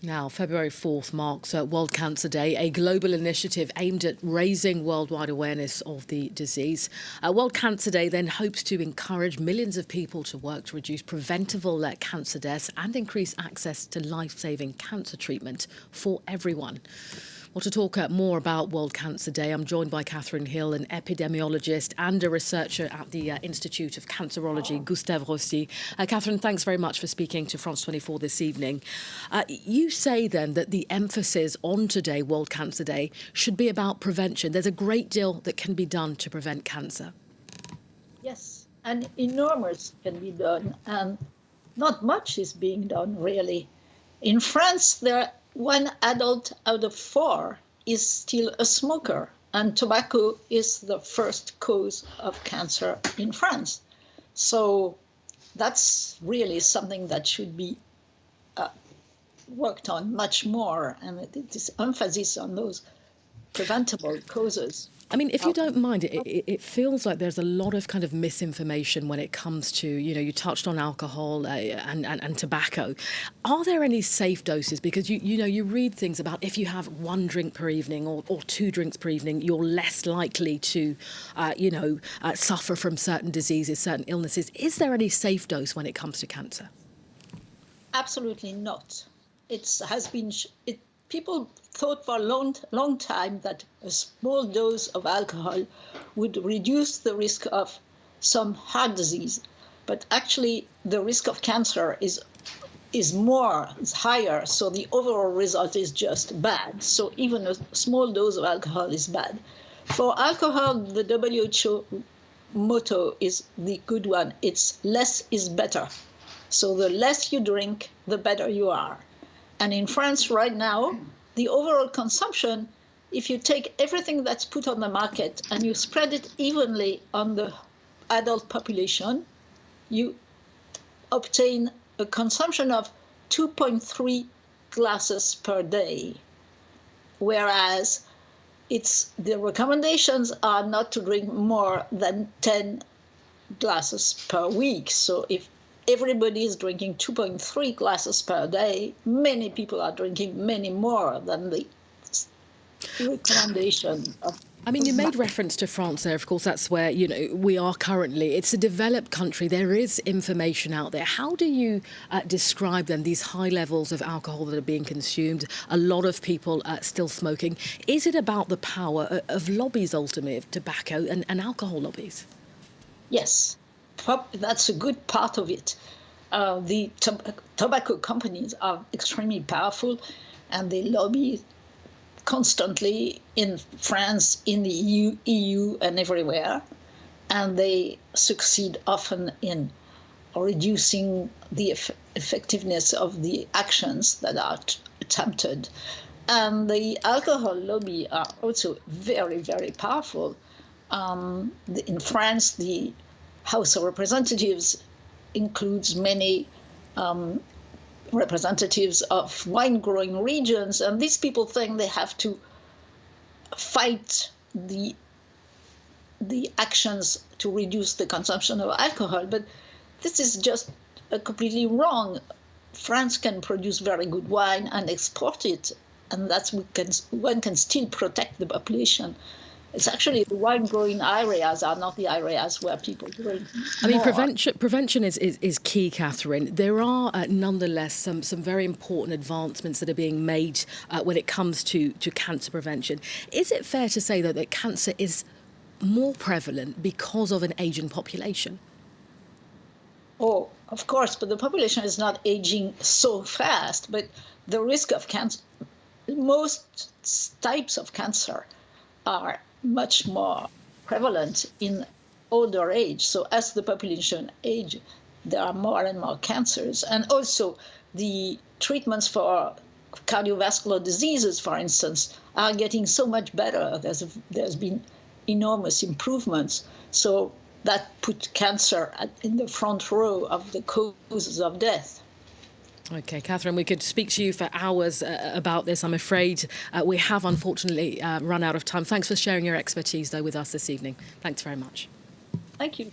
Now, February 4th marks World Cancer Day, a global initiative aimed at raising worldwide awareness of the disease. World Cancer Day then hopes to encourage millions of people to work to reduce preventable cancer deaths and increase access to life-saving cancer treatment for everyone. Well, to talk more about World Cancer Day, I'm joined by Catherine Hill, an epidemiologist and a researcher at the Institute of Cancerology, Gustave Roussy. Catherine, thanks very much for speaking to France 24 this evening. You say then that the emphasis on today, World Cancer Day, should be about prevention. There's a great deal that can be done to prevent cancer. Yes, and enormous can be done, and not much is being done, really. In France, one adult out of 4 is still a smoker, and tobacco is the first cause of cancer in France. So that's really something that should be worked on much more, and it is emphasis on those preventable causes. I mean, if you don't mind, it feels like there's a lot of kind of misinformation when it comes to, you touched on alcohol and tobacco. Are there any safe doses? Because, you read things about if you have 1 drink per evening or 2 drinks per evening, you're less likely to, suffer from certain diseases, certain illnesses. Is there any safe dose when it comes to cancer? Absolutely not. People thought for a long time that a small dose of alcohol would reduce the risk of some heart disease, but actually the risk of cancer is higher, so the overall result is just bad. So even a small dose of alcohol is bad. For alcohol, the WHO motto is the good one. It's less is better. So the less you drink, the better you are. And in France right now, the overall consumption, if you take everything that's put on the market and you spread it evenly on the adult population, you obtain a consumption of 2.3 glasses per day. Whereas the recommendations are not to drink more than 10 glasses per week. So if everybody is drinking 2.3 glasses per day, many people are drinking many more than the recommendation. I mean, you made reference to France there. Of course, that's where, we are currently. It's a developed country. There is information out there. How do you describe then these high levels of alcohol that are being consumed? A lot of people still smoking. Is it about the power of lobbies, ultimately, of tobacco and alcohol lobbies? Yes. That's a good part of it. The tobacco companies are extremely powerful, and they lobby constantly in France, in the EU, and everywhere. And they succeed often in reducing the effectiveness of the actions that are attempted. And the alcohol lobby are also very, very powerful. In France, the House of Representatives includes many representatives of wine-growing regions, and these people think they have to fight the actions to reduce the consumption of alcohol. But this is just completely wrong. France can produce very good wine and export it, and one can still protect the population. It's actually the wine-growing areas are not the areas where people drink I mean, more. prevention is key, Catherine. There are nonetheless some very important advancements that are being made when it comes to cancer prevention. Is it fair to say, though, that cancer is more prevalent because of an aging population? Oh, of course, but the population is not aging so fast. But the risk of cancer, most types of cancer are much more prevalent in older age. So as the population age, there are more and more cancers. And also the treatments for cardiovascular diseases, for instance, are getting so much better. There's been enormous improvements. So that put cancer in the front row of the causes of death. OK, Catherine, we could speak to you for hours about this. I'm afraid we have, unfortunately, run out of time. Thanks for sharing your expertise, though, with us this evening. Thanks very much. Thank you.